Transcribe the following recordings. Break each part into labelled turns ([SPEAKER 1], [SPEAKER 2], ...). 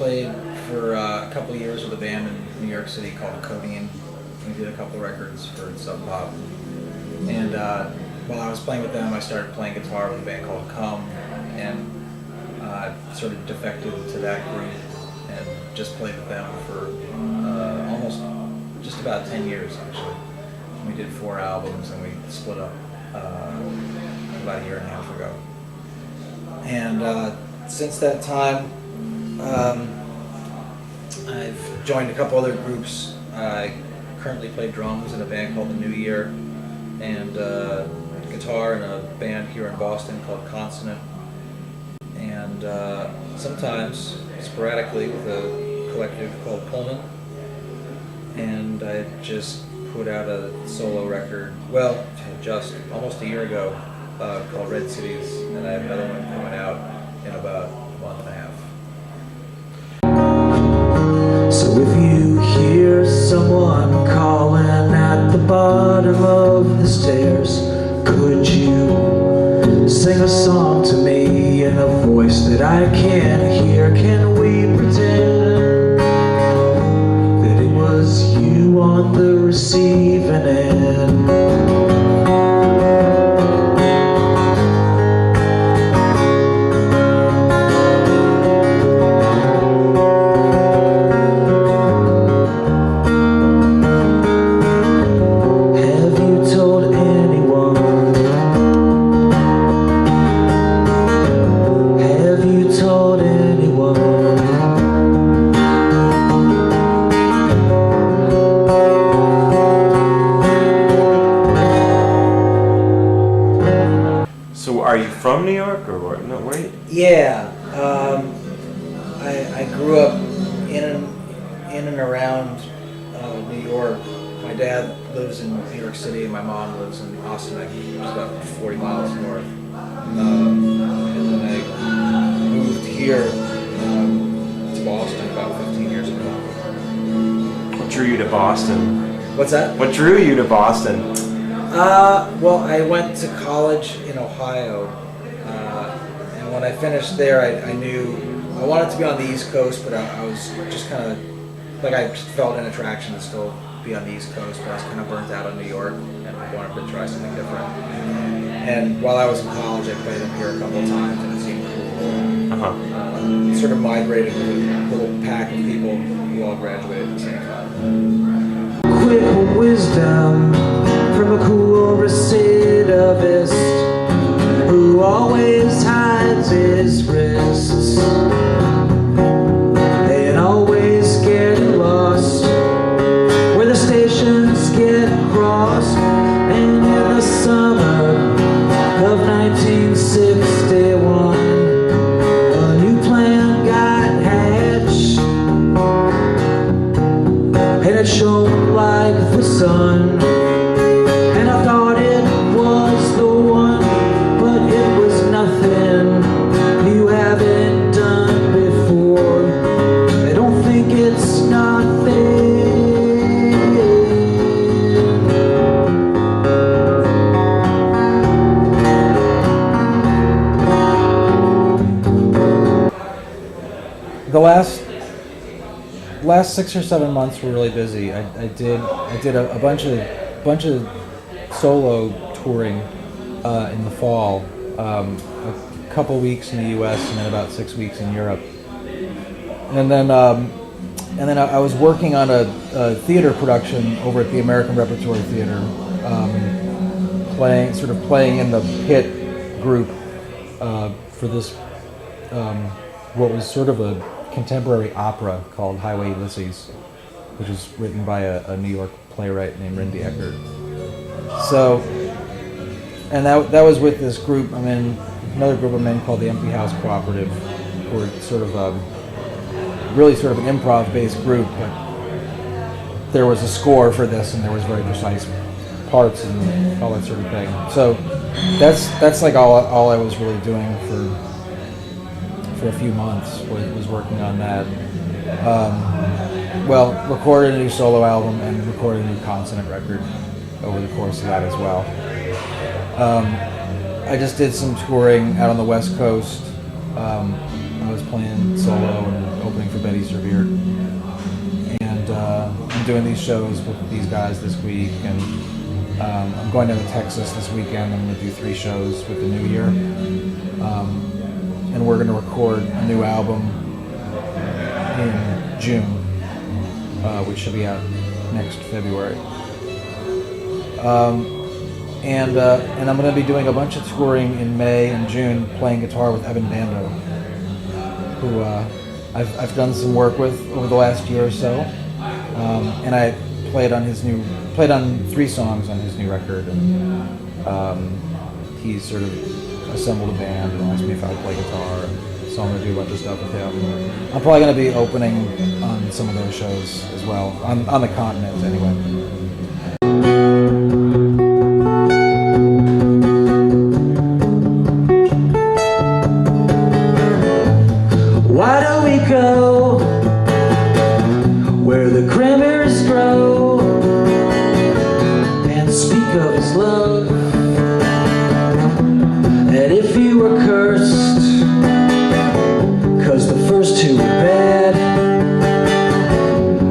[SPEAKER 1] played for a couple of years with a band in New York City called Codeine. We did a couple of records for Sub Pop. And while I was playing with them, I started playing guitar with a band called Come, and sort of defected to that group and just played with them for almost just about 10 years, actually. We did 4 albums and we split up about a year and a half ago. And since that time, I've joined a couple other groups. I currently play drums in a band called The New Year, and guitar in a band here in Boston called Consonant, and sometimes, sporadically, with a collective called Pullman. And I just put out a solo record, well, just almost a year ago, called Red Cities, and I have another one coming out in about a month and a half.
[SPEAKER 2] So if you hear someone calling at the bottom of the stairs, could you sing a song to me in a voice that I can't hear? Can we pretend that it was you on the receiving end?
[SPEAKER 3] Are you from New York, or where? No, where are you?
[SPEAKER 1] Yeah, I grew up in and around New York. My dad lives in New York City, and my mom lives in Austin, which is about 40 miles north. And then I moved here to Boston about 15 years ago.
[SPEAKER 3] What drew you to Boston?
[SPEAKER 1] What's that?
[SPEAKER 3] What drew you to Boston?
[SPEAKER 1] Well, I went to college in Ohio, and when I finished there, I knew I wanted to be on the East Coast, but I was just kind of, like, I just felt an attraction to still be on the East Coast, but I was kind of burnt out on New York and wanted to try something different. And while I was in college, I played up here a couple of times, and it seemed cool. Sort of migrated with a little pack of people who all graduated at the same time.
[SPEAKER 2] Quick wisdom from a cool recidivist who always hides his wrists and always getting lost where the stations get crossed. And in the summer of 1961, a new plan got hatched, and it shone like the sun.
[SPEAKER 1] The last 6 or 7 months were really busy. I did a bunch of solo touring in the fall, a couple weeks in the U.S. and then about 6 weeks in Europe, and then I was working on a theater production over at the American Repertory Theater, playing in the pit group for this what was sort of a contemporary opera called Highway Ulysses, which was written by a New York playwright named Randy Eckert. So, and that was with this group. I'm in another group I'm in called the Empty House Cooperative, who are sort of really sort of an improv-based group, but there was a score for this, and there was very precise parts and all that sort of thing. So that's like all I was really doing for a few months, was working on that. Recorded a new solo album and recorded a new Consonant record over the course of that as well. I just did some touring out on the West Coast. I was playing solo and opening opening for Betty Servier. And I'm doing these shows with these guys this week, and I'm going down to Texas this weekend. I'm going to do 3 shows with the new year. And we're going to record a new album in June, which should be out next February. And I'm going to be doing a bunch of touring in May and June, playing guitar with Evan Bando, who I've done some work with over the last year or so. And I played on 3 songs on his new record, and he sort of assembled a band and asked me if I would play guitar. So I'm going to do a bunch of stuff with him. I'm probably going to be opening on some of those shows as well, on the continent anyway.
[SPEAKER 2] Why don't we go where the cranberries grow and speak of his love? And if you were cursed, 'cause the first 2 were bad,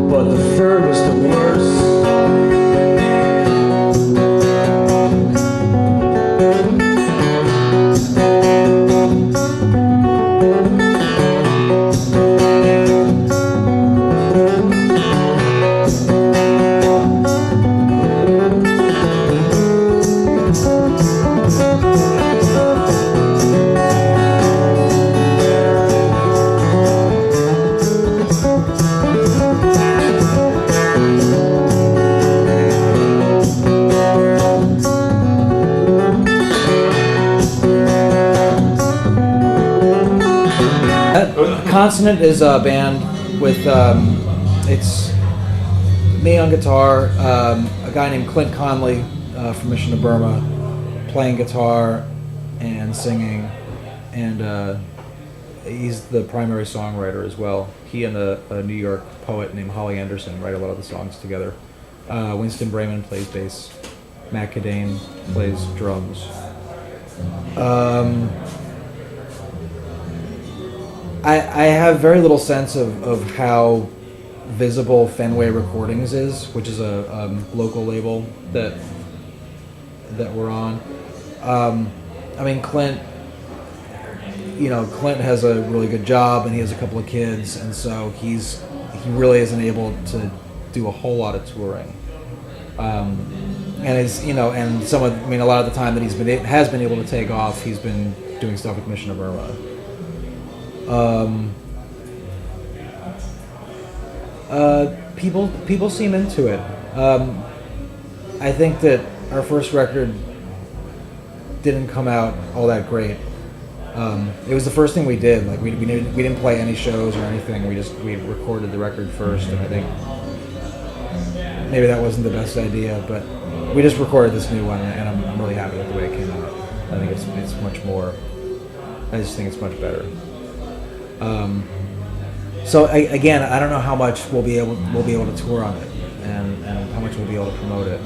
[SPEAKER 2] but the third was the worst.
[SPEAKER 1] Consonant is a band with, it's me on guitar, a guy named Clint Conley from Mission to Burma playing guitar and singing, and he's the primary songwriter as well. He and a New York poet named Holly Anderson write a lot of the songs together. Winston Brayman plays bass. Matt Codeine plays drums. I have very little sense of how visible Fenway Recordings is, which is a local label that we're on. I mean, Clint has a really good job, and he has a couple of kids, and so he really isn't able to do a whole lot of touring. And a lot of the time that has been able to take off, he's been doing stuff with Mission to Burma. People seem into it. I think that our first record didn't come out all that great. It was the first thing we did. Like we didn't play any shows or anything. We recorded the record first, and I think maybe that wasn't the best idea, but we just recorded this new one, and I'm really happy with the way it came out. I think it's much more. I just think it's much better. So again, I don't know how much we'll be able to tour on it, and how much we'll be able to promote it.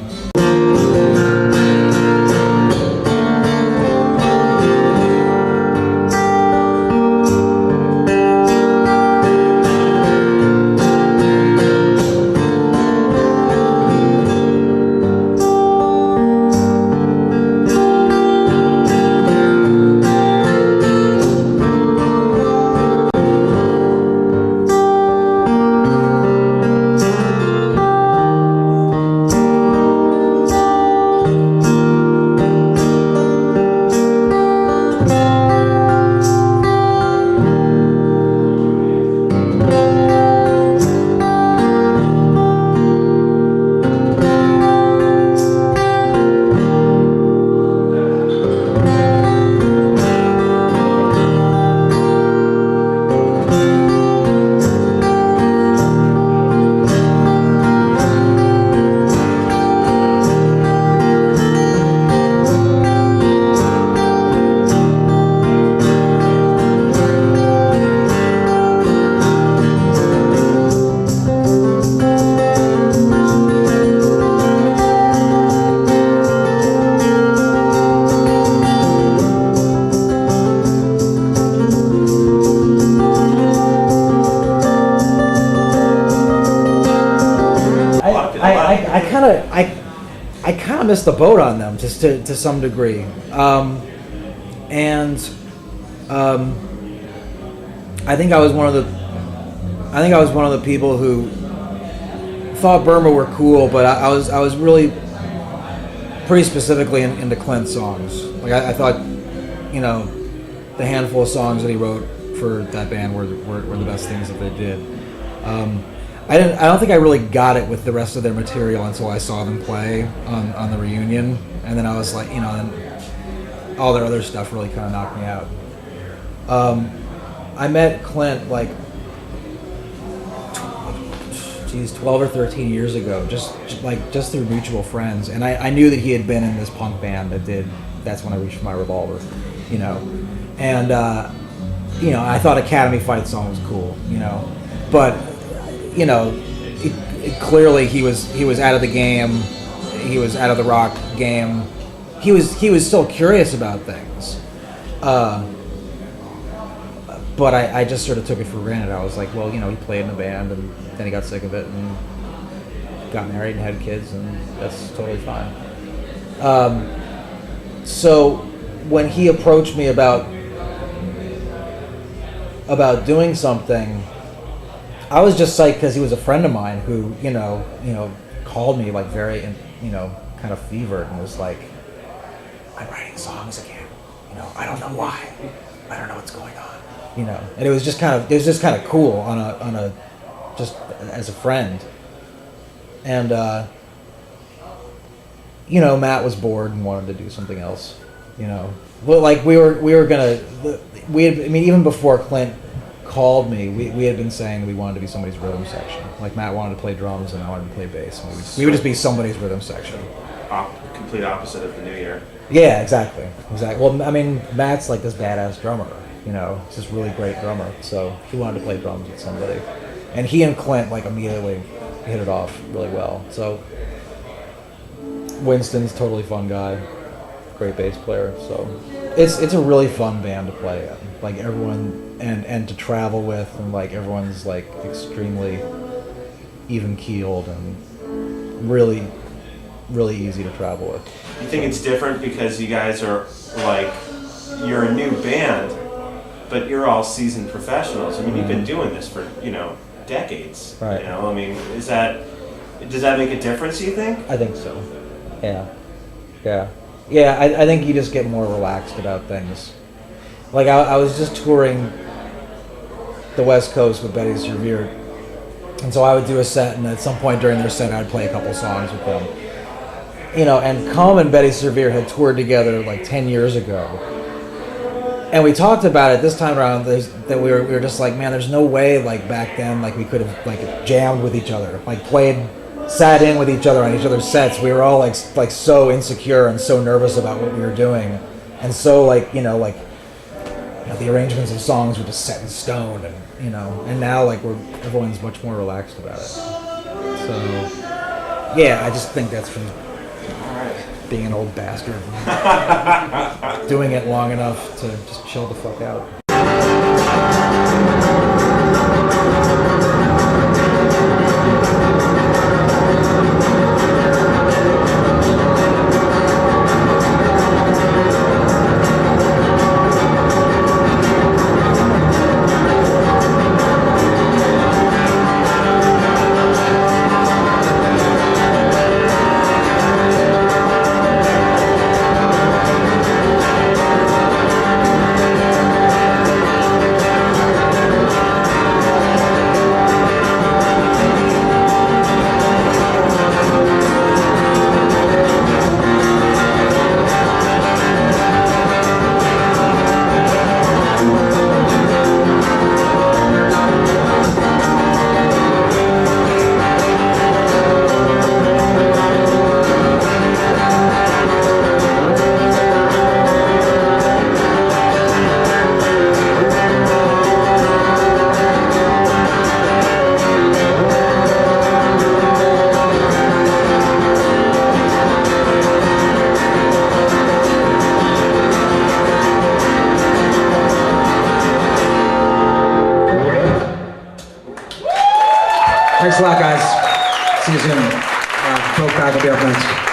[SPEAKER 1] kind of missed the boat on them just to some degree, and I think I was one of the people who thought Burma were cool, but I was really pretty specifically into Clint's songs. Like I thought, the handful of songs that he wrote for that band were the best things that they did. I don't think I really got it with the rest of their material until I saw them play on the reunion, and then I was like, then all their other stuff really kind of knocked me out. I met Clint like 12 or 13 years ago, just through mutual friends, and I knew that he had been in this punk band that did That's When I Reached for My Revolver, and I thought Academy Fight song was cool, but clearly he was out of the game, he was out of the rock game, he was still curious about things, but I just sort of took it for granted. I was like, well, he played in a band and then he got sick of it and got married and had kids, and that's totally fine. So when he approached me about doing something, I was just psyched because he was a friend of mine who, called me like very, kind of fevered and was like, I'm writing songs again. I don't know why. I don't know what's going on. And it was just kind of cool on a just as a friend. And Matt was bored and wanted to do something else. Well, like we were gonna, even before Clint called me, we had been saying we wanted to be somebody's rhythm section. Like Matt wanted to play drums and I wanted to play bass. And we would just be somebody's rhythm section.
[SPEAKER 3] Complete opposite of the New Year.
[SPEAKER 1] Yeah, exactly. Well, Matt's like this badass drummer. He's this really great drummer. So he wanted to play drums with somebody, and he and Clint like immediately hit it off really well. So Winston's a totally fun guy, great bass player. So it's a really fun band to play in. Like everyone and to travel with, and like everyone's like extremely even keeled and really easy to travel with.
[SPEAKER 3] You think it's different because you guys are like, you're a new band, but you're all seasoned professionals. You've been doing this for, decades.
[SPEAKER 1] Right.
[SPEAKER 3] Does that make a difference, you think?
[SPEAKER 1] I think so. Yeah. I think you just get more relaxed about things. Like I was just touring the West Coast with Betty Servier, and so I would do a set, and at some point during their set I'd play a couple songs with them. And Com and Betty Servier had toured together like 10 years ago. And we talked about it this time around, that we were just like, man, there's no way like back then like we could have like jammed with each other, like sat in with each other on each other's sets. We were all like so insecure and so nervous about what we were doing, and so the arrangements of songs were just set in stone, and now like everyone's much more relaxed about it. So yeah, I just think that's from being an old bastard, doing it long enough to just chill the fuck out. Thanks a lot, guys. See you soon.
[SPEAKER 2] Brokaw will be up next.